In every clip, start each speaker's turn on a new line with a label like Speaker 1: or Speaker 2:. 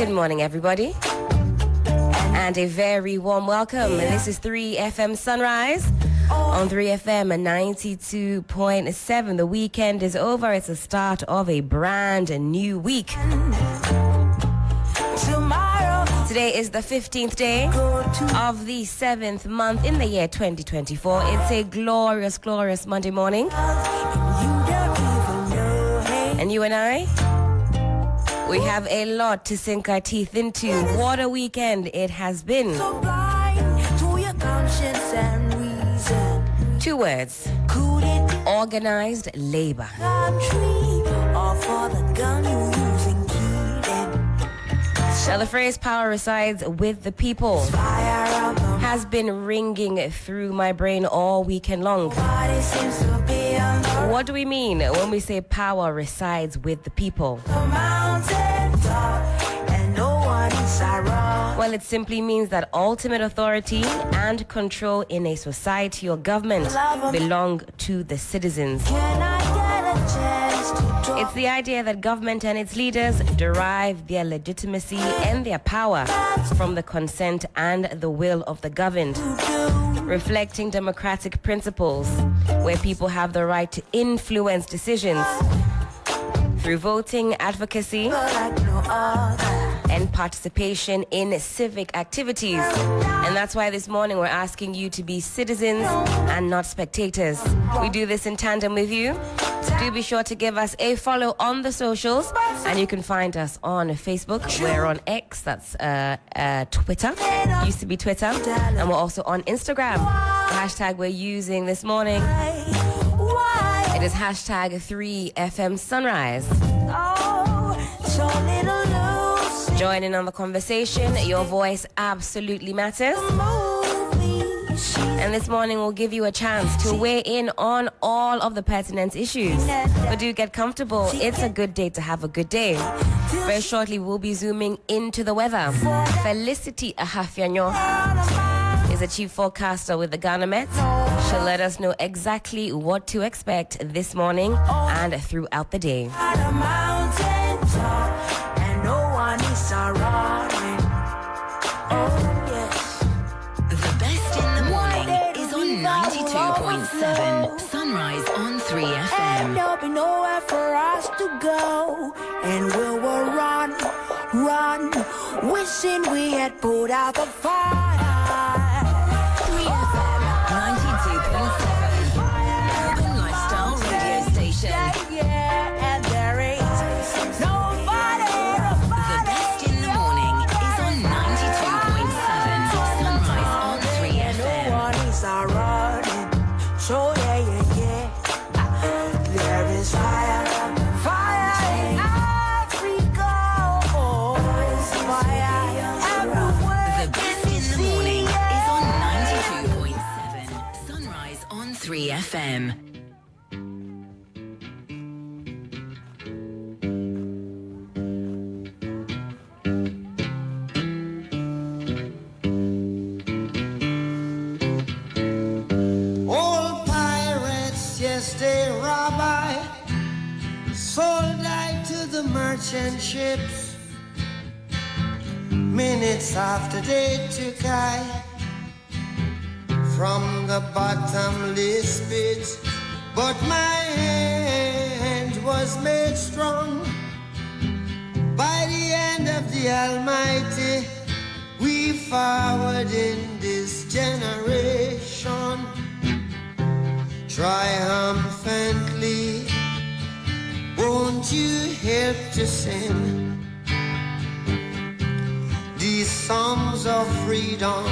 Speaker 1: Good morning, everybody, and a very warm welcome. This is 3FM Sunrise on 3FM 92.7. The weekend is over. It's the start of a brand new week. Today is the 15th day of the 7th month in the year 2024. It's a glorious, glorious Monday morning. And you and I, we have a lot to sink our teeth into. What a weekend it has been. 2 words: organized labor. Now, the phrase "power resides with the people" has been ringing through my brain all weekend long. What do we mean when we say power resides with the people? Well, it simply means that ultimate authority and control in a society or government belong to the citizens. It's the idea that government and its leaders derive their legitimacy and their power from the consent and the will of the governed, reflecting democratic principles where people have the right to influence decisions through voting, advocacy, and participation in civic activities. And that's why this morning we're asking you to be citizens and not spectators. We do this in tandem with you. Do be sure to give us a follow on the socials, and you can find us on Facebook. We're on X, that's Twitter, used to be Twitter, and we're also on Instagram. The hashtag we're using this morning, it is hashtag 3FM Sunrise. Join in on the conversation. Your voice absolutely matters. And this morning we'll give you a chance to weigh in on all of the pertinent issues. But do get comfortable. It's a good day to have a good day. Very shortly we'll be zooming into the weather. Felicity Ahafianyo is a chief forecaster with the Ghana Met. She'll let us know exactly what to expect this morning and throughout the day.
Speaker 2: The best in the morning is on 92.7 Sunrise on 3FM.
Speaker 3: And there'll be nowhere for us to go, and we will run, wishing we had put out the fire.
Speaker 2: 3FM 92.7, urban lifestyle radio station.
Speaker 3: Yeah, and there is nobody.
Speaker 2: The best in the morning is on 92.7 Sunrise on 3FM.
Speaker 3: No one is running, so yeah. There is fire in Africa, fire everywhere.
Speaker 2: The best in the morning is on 92.7 Sunrise on 3FM.
Speaker 4: Old pirates, yes, they rob I, sold I to the merchant ships. Minutes after they took I from the bottomless pit, but my hand was made strong by the hand of the Almighty. We forward in this generation triumphantly. Won't you help to sing these songs of freedom?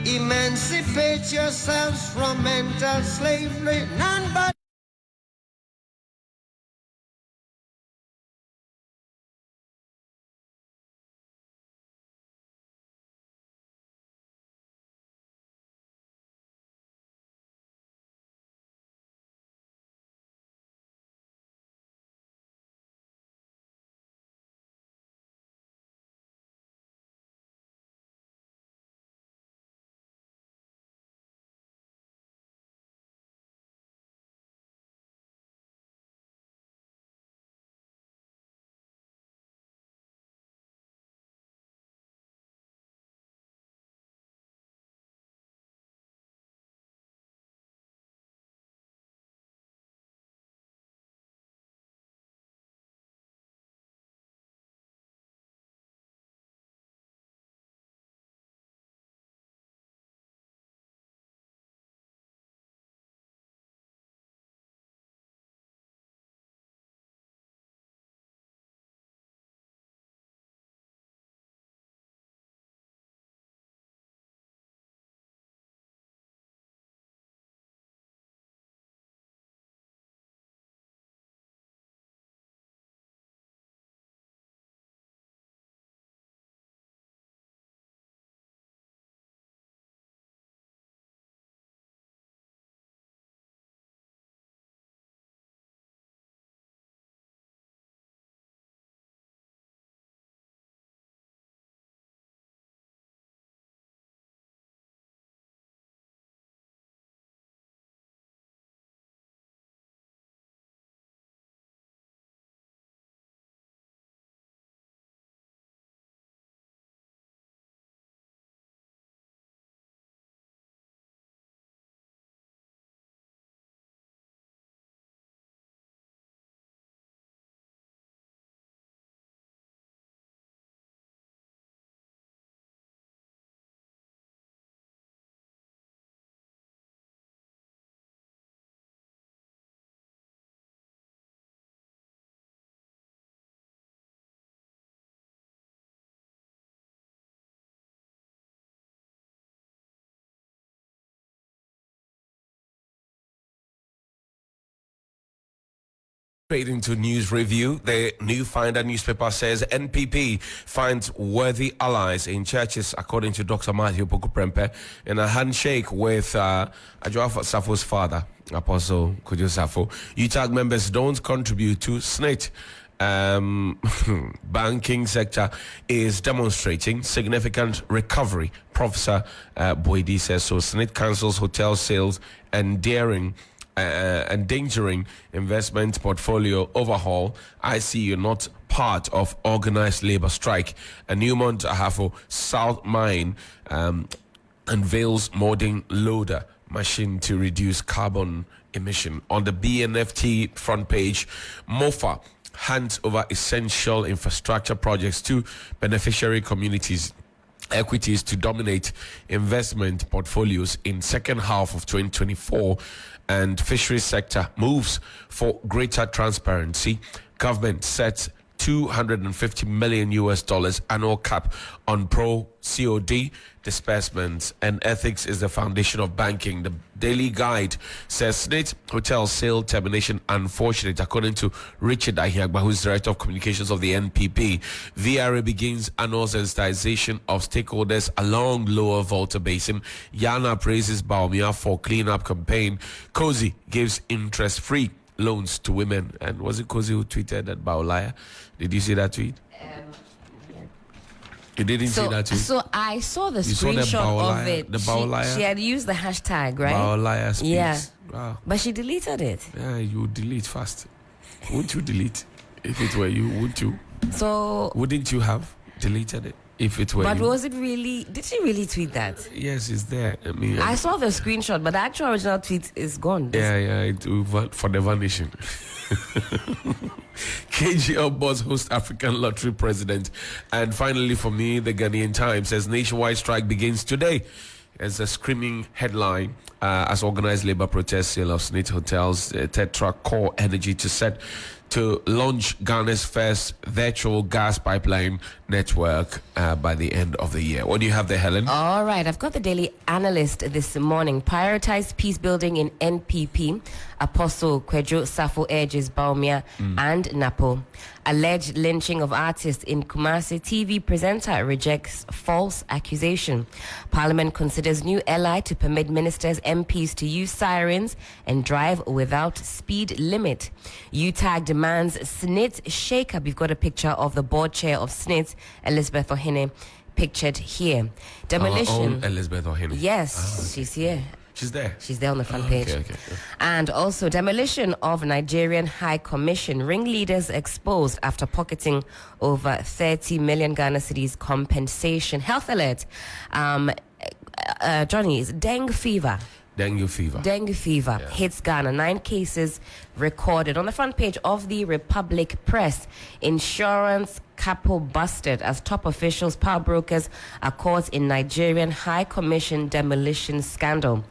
Speaker 4: Emancipate yourselves from mental slavery. None but
Speaker 5: Straight into news review. The New Finder newspaper says NPP finds worthy allies in churches, according to Dr. Matthew Pokuprempe, in a handshake with Adjoa Safo's father, Apostle Kojo Safo. UTAG members don't contribute to SNIT. Banking sector is demonstrating significant recovery. Professor Boidi says so. SNIT cancels hotel sales and endangering investment portfolio overhaul. ICU not part of organized labor strike. A Newmont Ahafo South Mine unveils modern loader machine to reduce carbon emission. On the BNFT front page, MOFA hands over essential infrastructure projects to beneficiary communities. Equities to dominate investment portfolios in second half of 2024, and fisheries sector moves for greater transparency. Government sets $250 million annual cap on pro COD disbursements, and ethics is the foundation of banking. The Daily Guide says SNIT hotel sale termination unfortunate, according to Richard Ahiagba, who's director of communications of the NPP. VRA begins annual sensitization of stakeholders along Lower Volta Basin. Yana praises Baumia for cleanup campaign. Cozy gives interest-free loans to women. And was it Cozy who tweeted that Baolaya? Did you see that tweet? You didn't see that tweet?
Speaker 1: So I saw the
Speaker 5: You saw the
Speaker 1: screenshot
Speaker 5: Baolaya,
Speaker 1: of it.
Speaker 5: the Baolaya?
Speaker 1: She had used the hashtag, right?
Speaker 5: Baolaya speaks.
Speaker 1: Yeah.
Speaker 5: Wow.
Speaker 1: But she deleted it.
Speaker 5: Yeah, you delete fast. Wouldn't you delete? If it were you, wouldn't you?
Speaker 1: So,
Speaker 5: Wouldn't you have deleted it if it were
Speaker 1: but
Speaker 5: you?
Speaker 1: was it really? Did she really tweet that?
Speaker 5: Yes, it's there. I mean,
Speaker 1: I saw the screenshot, but the actual original tweet is gone.
Speaker 5: it will for the vanishing. KGL boss host African Lottery president. And finally, for me, the Ghanaian Times says nationwide strike begins today. As a screaming headline, as organized labor protests, sale of SNIT hotels, Tetra Core Energy to launch Ghana's first virtual gas pipeline network by the end of the year. What do you have there, Helen?
Speaker 1: All right, I've got the Daily Analyst this morning. Prioritize peace building in NPP. Apostle Kojo Safo urges Baumia and Napo. Alleged lynching of artist in Kumasi. TV presenter rejects false accusation. Parliament considers new ally to permit ministers, MPs to use sirens and drive without speed limit. UTAG demands SNIT shake-up. You've got a picture of the board chair of SNIT, Elizabeth Ohene, pictured here. Demolition.
Speaker 5: Our own Elizabeth Ohene.
Speaker 1: Yes, she's here.
Speaker 5: She's there.
Speaker 1: She's there on the front page.
Speaker 5: Okay.
Speaker 1: And also demolition of Nigerian High Commission. Ringleaders exposed after pocketing over 30 million Ghana cedis compensation. Health alert. Johnny, is dengue fever.
Speaker 5: Dengue fever
Speaker 1: Hits Ghana. 9 cases recorded. On the front page of the Republic Press, insurance capo busted as top officials, power brokers are caught in Nigerian High Commission demolition scandal.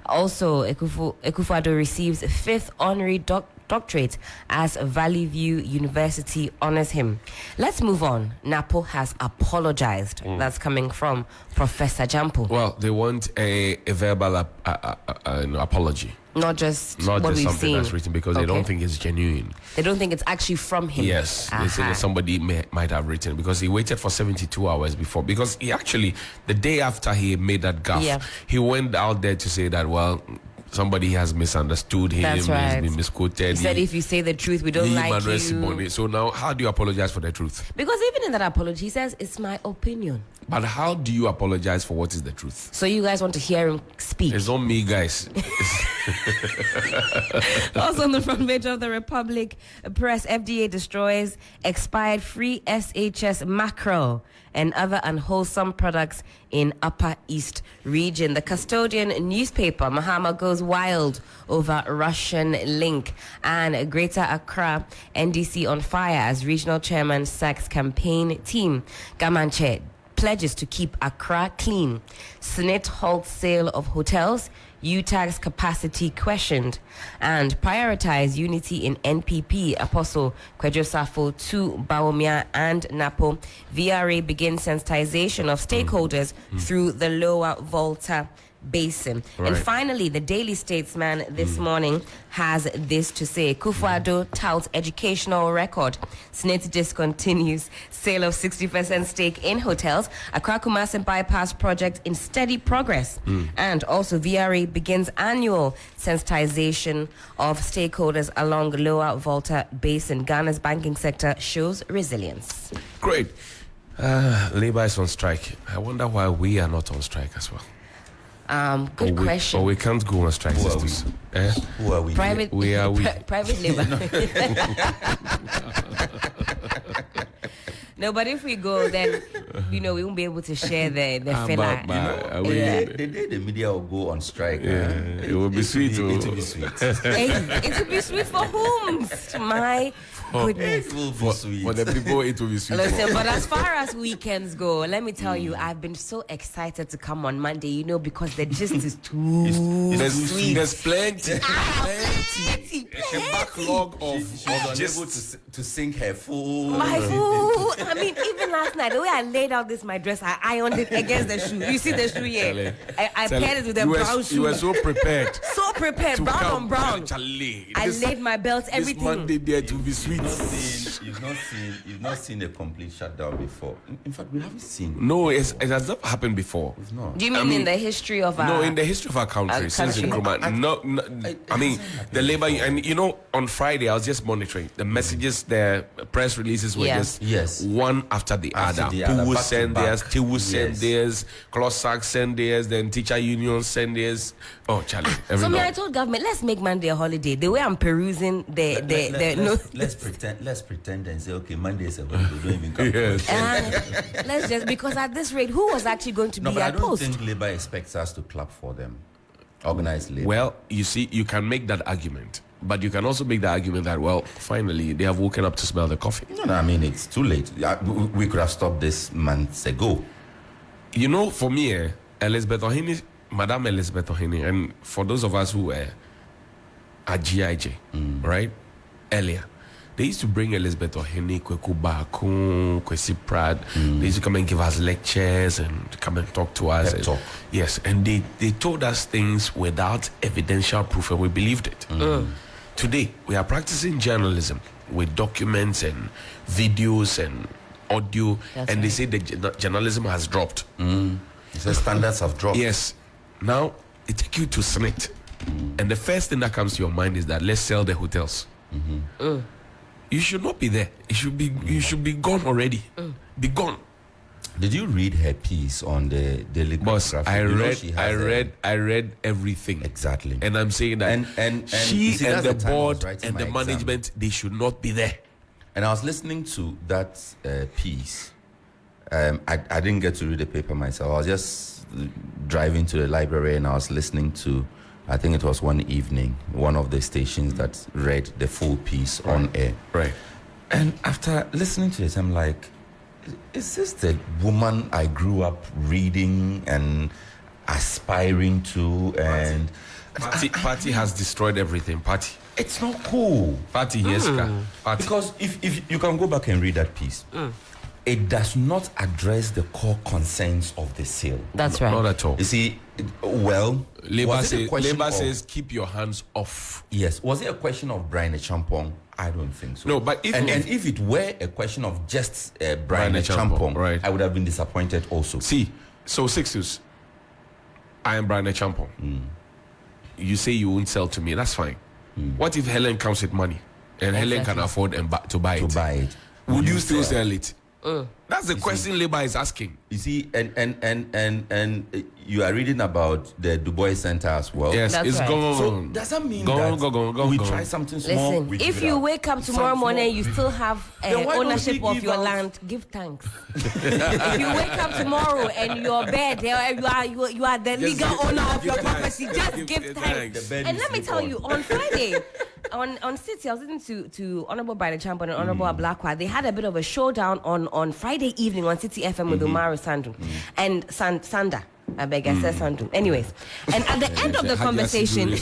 Speaker 1: Also, Akufo-Addo receives 5th honorary doctorate as Valley View University honors him. Let's move on. Napo has apologized. That's coming from Professor Jampo.
Speaker 5: Well, they want a verbal apology.
Speaker 1: Not just
Speaker 5: Not
Speaker 1: what
Speaker 5: just
Speaker 1: we've
Speaker 5: something
Speaker 1: seen.
Speaker 5: that's written, because they don't think it's genuine.
Speaker 1: They don't think it's actually from him.
Speaker 5: Yes, they say that somebody might have written, because he waited for 72 hours before. Because he actually, the day after he made that gaffe, he went out there to say that, well, somebody has misunderstood him.
Speaker 1: That's right.
Speaker 5: He's been misquoted.
Speaker 1: He said, if you say the truth, we don't like you.
Speaker 5: So now, how do you apologize for the truth?
Speaker 1: Because even in that apology, he says, it's my opinion.
Speaker 5: But how do you apologize for what is the truth?
Speaker 1: So you guys want to hear him speak?
Speaker 5: It's not me, guys.
Speaker 1: Also on the front page of the Republic Press, FDA destroys expired free SHS mackerel and other unwholesome products in Upper East region. The Custodian newspaper, Mahama goes wild over Russian link. And Greater Accra, NDC on fire as regional chairman sacks campaign team. Gamanche pledges to keep Accra clean. SNIT halts sale of hotels. UTAG's capacity questioned, and prioritize unity in NPP. Apostle Kwejosafo to Bawumia and Napo. VRA begins sensitization of stakeholders through the Lower Volta Basin.
Speaker 5: Right.
Speaker 1: And finally, the Daily Statesman this morning has this to say. Kufuor touts educational record. SNIT discontinues sale of 60% stake in hotels. Accra Kumasi bypass project in steady progress. And also VRA begins annual sensitization of stakeholders along Lower Volta Basin. Ghana's banking sector shows resilience.
Speaker 5: Great. Labour is on strike. I wonder why we are not on strike as well.
Speaker 1: Good question.
Speaker 5: Or we can't go on strike.
Speaker 6: Who are we? Who are we?
Speaker 1: Private,
Speaker 5: We are we.
Speaker 1: private labor. No, but if we go, then we won't be able to share the filler.
Speaker 6: The day the media will go on strike,
Speaker 5: it will be sweet.
Speaker 6: It will be sweet.
Speaker 1: It will be sweet for whom? My goodness.
Speaker 6: It will be sweet.
Speaker 5: For the people, it will be sweet.
Speaker 1: Listen, but as far as weekends go, let me tell you, I've been so excited to come on Monday, because the gist is too sweet.
Speaker 5: There's plenty.
Speaker 1: Plenty.
Speaker 5: A backlog of
Speaker 6: She's unable
Speaker 5: just
Speaker 6: to sing her full.
Speaker 1: My food. I mean, even last night, the way I laid out my dress, I ironed it against the shoe. You see the shoe here? I paired it with the brown shoe.
Speaker 5: You were so prepared.
Speaker 1: So prepared,
Speaker 5: to
Speaker 1: brown
Speaker 5: come.
Speaker 1: on brown. I laid my belt, everything.
Speaker 5: This Monday there to be sweet.
Speaker 6: You've not seen a complete shutdown before. In fact, we haven't seen.
Speaker 5: No, it has not happened before.
Speaker 6: It's not.
Speaker 1: Do you mean in the history of our...
Speaker 5: No, in the history of our country, since
Speaker 1: country.
Speaker 5: Nkrumah. No, I mean, the labor, and on Friday, I was just monitoring the messages, the press releases were just one after the other. People send theirs, Tiwu send theirs, Clossack send theirs, then teacher union send theirs. Oh, Charlie.
Speaker 1: So I told government, let's make Monday a holiday. The way I'm perusing
Speaker 6: let's pretend and say, okay, Monday is a holiday. Don't even come.
Speaker 1: Let's just, because at this rate, who was actually going to be at post?
Speaker 6: I don't think Labour expects us to clap for them. Organized Labour.
Speaker 5: Well, you see, you can make that argument. But you can also make the argument that, well, finally, they have woken up to smell the coffee.
Speaker 6: No, I mean, it's too late. We could have stopped this months ago.
Speaker 5: For me, Elizabeth Ohini, Madame Elizabeth Ohini, and for those of us who were at GIJ, right, earlier, they used to bring Elizabeth Ohini, Kweku Bakun, Kwesi Pratt. They used to come and give us lectures and come and talk to us.
Speaker 6: Talk.
Speaker 5: Yes, and they told us things without evidential proof, and we believed it. Today, we are practicing journalism with documents and videos and audio, and they say the journalism has dropped.
Speaker 6: The standards have dropped.
Speaker 5: Yes. Now, they take you to SNIT, and the first thing that comes to your mind is that let's sell the hotels. You should not be there. You should be gone already. Be gone.
Speaker 6: Did you read her piece on the Daily
Speaker 5: Boss, I read everything.
Speaker 6: Exactly.
Speaker 5: And I'm saying that
Speaker 6: and
Speaker 5: she
Speaker 6: see,
Speaker 5: and the
Speaker 6: the
Speaker 5: board and the management, they should not be there.
Speaker 6: And I was listening to that piece. I didn't get to read the paper myself. I was just driving to the library and I was listening to, I think it was one evening, one of the stations that read the full piece on air.
Speaker 5: Right.
Speaker 6: And after listening to it, I'm like, is this the woman I grew up reading and aspiring to? And
Speaker 5: Party has destroyed everything. Party.
Speaker 6: it's not cool.
Speaker 5: Party, yes, Party.
Speaker 6: Because if you can go back and read that piece, it does not address the core concerns of the sale.
Speaker 1: That's right.
Speaker 5: Not at all.
Speaker 6: You see, well,
Speaker 5: Labour
Speaker 6: was it a question
Speaker 5: Labour
Speaker 6: of-
Speaker 5: says keep your hands off.
Speaker 6: Yes. Was it a question of Brian Champong? I don't think so.
Speaker 5: No, but if
Speaker 6: it were a question of just Brian
Speaker 5: Brian Champong,
Speaker 6: Champong,
Speaker 5: right.
Speaker 6: I would have been disappointed also.
Speaker 5: See, so Sixtus, I am Brian Champong. You say you won't sell to me, that's fine. What if Helen comes with money and Helen can afford to buy it?
Speaker 6: To buy it.
Speaker 5: Would you still sell it? That's the question Labour is asking.
Speaker 6: You see, and you are reading about the Du Bois Center as well.
Speaker 5: Yes,
Speaker 1: That's
Speaker 5: it's
Speaker 1: right.
Speaker 5: gone.
Speaker 6: So does that mean
Speaker 5: Go
Speaker 6: we
Speaker 5: on.
Speaker 6: try something small?
Speaker 1: Listen,
Speaker 6: we give
Speaker 1: if
Speaker 6: it
Speaker 1: you
Speaker 6: up?
Speaker 1: wake up tomorrow morning and you still have
Speaker 6: Then why don't
Speaker 1: ownership
Speaker 6: we
Speaker 1: of
Speaker 6: give
Speaker 1: your
Speaker 6: out-
Speaker 1: land, give thanks. If you wake up tomorrow and your bed, you are the legal owner of your property, just give thanks.
Speaker 6: The bed
Speaker 1: And
Speaker 6: you
Speaker 1: let me
Speaker 6: sleep
Speaker 1: tell
Speaker 6: on.
Speaker 1: you, on Friday, on City, I was listening to Honorable Brian Champon and Honorable Ablakwa. They had a bit of a showdown on Friday evening on City FM with Umaru Sandu and Sanda. I beg, I said something. Anyways, and at the end of the conversation,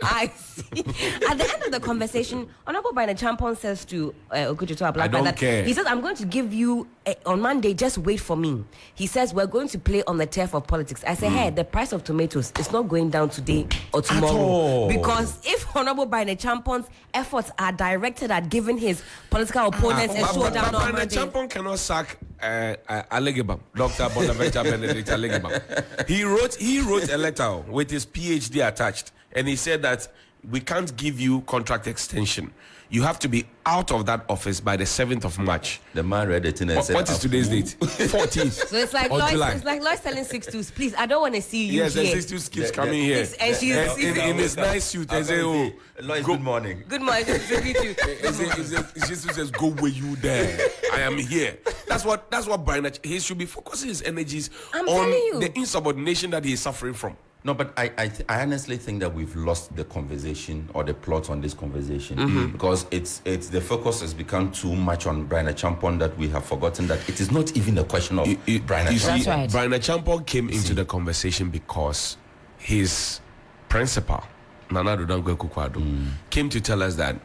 Speaker 1: I see. At the end of the conversation, Honorable Brian Champon says to Okujuto Ablakwa,
Speaker 5: I don't care.
Speaker 1: He says, I'm going to give you, on Monday, just wait for me. He says, we're going to play on the turf of politics. I say, hey, the price of tomatoes is not going down today or tomorrow. Because if Honorable Brian Champon's efforts are directed at giving his political opponents a showdown on
Speaker 5: Brian
Speaker 1: Monday.
Speaker 5: Champon cannot sack Alegibam, Dr. Bonaventure Benedict Alegibam. He wrote a letter with his PhD attached, and he said that we can't give you contract extension. You have to be out of that office by the 7th of March.
Speaker 6: The man read it in and said,
Speaker 5: What is today's date? 14th.
Speaker 1: So it's like Lois telling Sixtus, please, I don't want to see you
Speaker 5: yes,
Speaker 1: here.
Speaker 5: and Sixtus keeps coming here.
Speaker 1: And she's
Speaker 5: in his nice suit. They say, oh,
Speaker 6: Lois, good morning.
Speaker 1: good morning. Good to meet you.
Speaker 5: Sixtus says, go where you there. I am here. That's what Brian, he should be focusing his energies
Speaker 1: I'm
Speaker 5: on
Speaker 1: telling you.
Speaker 5: the insubordination that he is suffering from.
Speaker 6: No, but I honestly think that we've lost the conversation or the plot on this conversation because it's the focus has become too much on Brian Champon that we have forgotten that it is not even a question of Brian
Speaker 5: You
Speaker 6: Champon.
Speaker 5: see,
Speaker 1: That's right.
Speaker 5: Brian Champon came into the conversation because his principal, Nana Dodongwe Kukwado, came to tell us that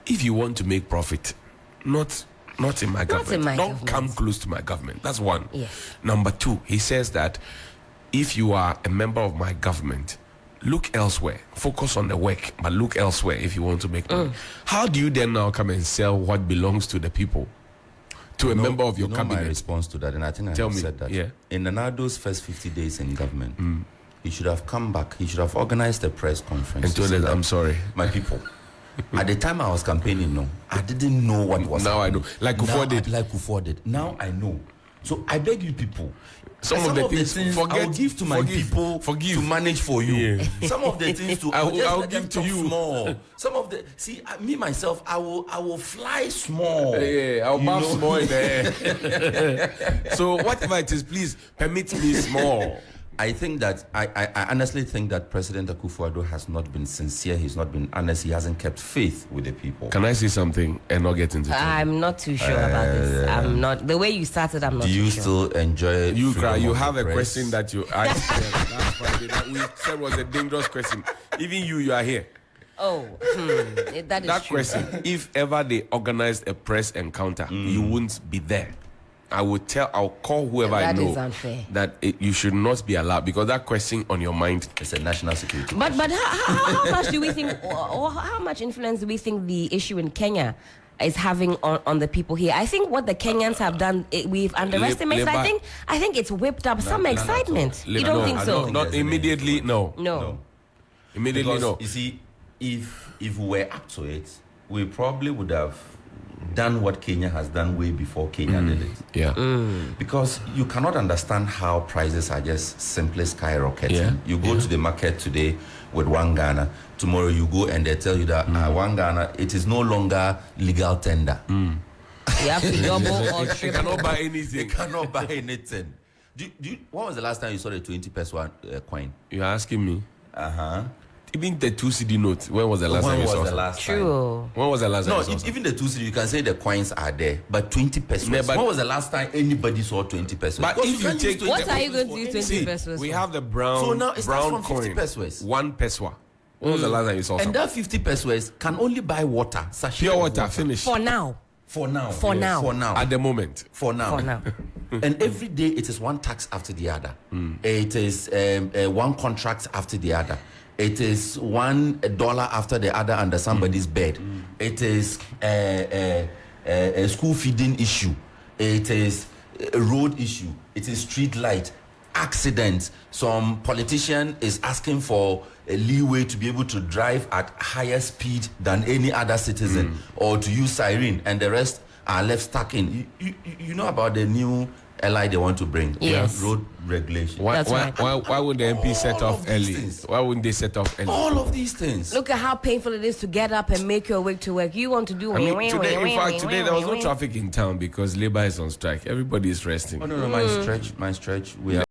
Speaker 5: if you want to make profit, not in my government,
Speaker 1: in my
Speaker 5: don't
Speaker 1: government.
Speaker 5: come close to my government. That's one.
Speaker 1: Yes.
Speaker 5: Number two, he says that if you are a member of my government, look elsewhere. Focus on the work, but look elsewhere if you want to make money. How do you then now come and sell what belongs to the people to a member of your
Speaker 6: my
Speaker 5: cabinet?
Speaker 6: response to that, and I think I
Speaker 5: Tell
Speaker 6: have
Speaker 5: me,
Speaker 6: said that.
Speaker 5: yeah.
Speaker 6: In Nanado's first 50 days in government, he should have come back. He should have organized a press conference.
Speaker 5: And
Speaker 6: to
Speaker 5: told
Speaker 6: say
Speaker 5: us,
Speaker 6: that,
Speaker 5: I'm sorry.
Speaker 6: my people. At the time I was campaigning, no, I didn't know what was
Speaker 5: Now I
Speaker 6: happening.
Speaker 5: know. Like Kufuor did.
Speaker 6: Like Kufuor did. Now I know. So I beg you people.
Speaker 5: Some of the things
Speaker 6: I will give to my people to manage for you.
Speaker 5: Yeah.
Speaker 6: Some of the things to
Speaker 5: I will
Speaker 6: let them
Speaker 5: give to
Speaker 6: talk
Speaker 5: you.
Speaker 6: small. Some of the me myself I will fly small.
Speaker 5: Yeah, I'll bounce small in the air. So whatever it is, please permit me small.
Speaker 6: I think that I honestly think that President Akufo-Addo has not been sincere. He's not been honest. He hasn't kept faith with the people.
Speaker 5: Can I say something and not get into trouble?
Speaker 1: I'm not too sure about this. I'm not. The way you started, I'm not
Speaker 6: Do
Speaker 1: too
Speaker 6: you
Speaker 1: sure.
Speaker 6: still enjoy?
Speaker 5: You cry.
Speaker 6: freedom
Speaker 5: You
Speaker 6: of
Speaker 5: have
Speaker 6: the
Speaker 5: a
Speaker 6: press?
Speaker 5: question that you asked last Friday that we said was a dangerous question. Even you are here.
Speaker 1: Oh, that is
Speaker 5: That
Speaker 1: true.
Speaker 5: question, if ever they organized a press encounter, you wouldn't be there. I'll call whoever I
Speaker 1: That
Speaker 5: know
Speaker 1: is unfair.
Speaker 5: that you should not be allowed because that question on your mind.
Speaker 6: It's a national security.
Speaker 1: But how much do we think, or how much influence do we think the issue in Kenya is having on the people here? I think what the Kenyans have done, we've underestimated.
Speaker 5: Labour-
Speaker 1: I think it's whipped up some excitement. You don't
Speaker 5: No,
Speaker 1: think
Speaker 5: I
Speaker 1: so?
Speaker 5: don't- Not immediately. No.
Speaker 1: No.
Speaker 5: Immediately.
Speaker 6: Because,
Speaker 5: No.
Speaker 6: you see, if we were up to it, we probably would have done what Kenya has done way before Kenya did it.
Speaker 5: Yeah.
Speaker 6: Because you cannot understand how prices are just simply skyrocketing.
Speaker 5: Yeah.
Speaker 6: You go to the market today with 1 Ghana. Tomorrow you go and they tell you that 1 Ghana, it is no longer legal tender.
Speaker 1: You have to double or
Speaker 5: You
Speaker 1: triple.
Speaker 5: cannot buy
Speaker 6: They
Speaker 5: anything.
Speaker 6: cannot buy anything. When was the last time you saw the 20 peso coin?
Speaker 5: You're asking me.
Speaker 6: Uh-huh.
Speaker 5: Even the 2 CD note. When was the last time
Speaker 6: When
Speaker 5: you
Speaker 6: was
Speaker 5: saw
Speaker 6: the
Speaker 5: some?
Speaker 6: last time?
Speaker 1: True.
Speaker 5: When was the last time
Speaker 6: No,
Speaker 5: you saw some?
Speaker 6: even the 2 cedi, you can say the coins are there, but 20 pesos.
Speaker 5: Yeah, but-
Speaker 6: when was the last time anybody saw 20 pesos?
Speaker 5: But
Speaker 6: Because
Speaker 5: if you
Speaker 6: can't
Speaker 5: take-
Speaker 6: use 20
Speaker 1: What are you going to
Speaker 6: pesos
Speaker 1: use
Speaker 6: for
Speaker 1: 20
Speaker 5: See,
Speaker 1: pesos
Speaker 5: we
Speaker 1: for?
Speaker 5: have the brown,
Speaker 6: So now it starts
Speaker 5: brown
Speaker 6: from 50
Speaker 5: coin.
Speaker 6: pesos.
Speaker 5: 1 peso. When was the last time you saw
Speaker 6: And
Speaker 5: some?
Speaker 6: that 50 pesos can only buy water, sachet
Speaker 5: Pure
Speaker 6: of
Speaker 5: water, finish.
Speaker 1: For now.
Speaker 6: For now.
Speaker 1: For now.
Speaker 6: For now.
Speaker 5: At the moment.
Speaker 6: For now.
Speaker 1: For now.
Speaker 6: And every day it is one tax after the other. It is one contract after the other. It is $1 after the other under somebody's bed. It is a school feeding issue. It is a road issue. It is street light. Accidents. Some politician is asking for a leeway to be able to drive at higher speed than any other citizen or to use siren, and the rest are left stuck in. You know about the new LI they want to bring?
Speaker 1: Yes.
Speaker 6: Road regulation.
Speaker 5: Why
Speaker 1: That's right.
Speaker 5: why would the MP set
Speaker 6: All
Speaker 5: off
Speaker 6: of these
Speaker 5: early?
Speaker 6: things.
Speaker 5: Why wouldn't they set off early?
Speaker 6: All of these things.
Speaker 1: Look at how painful it is to get up and make your way to work. You want to do
Speaker 5: I mean, today, in fact, today there was no traffic in town because Labour is on strike. Everybody is resting.
Speaker 6: Oh, no, my stretch. We are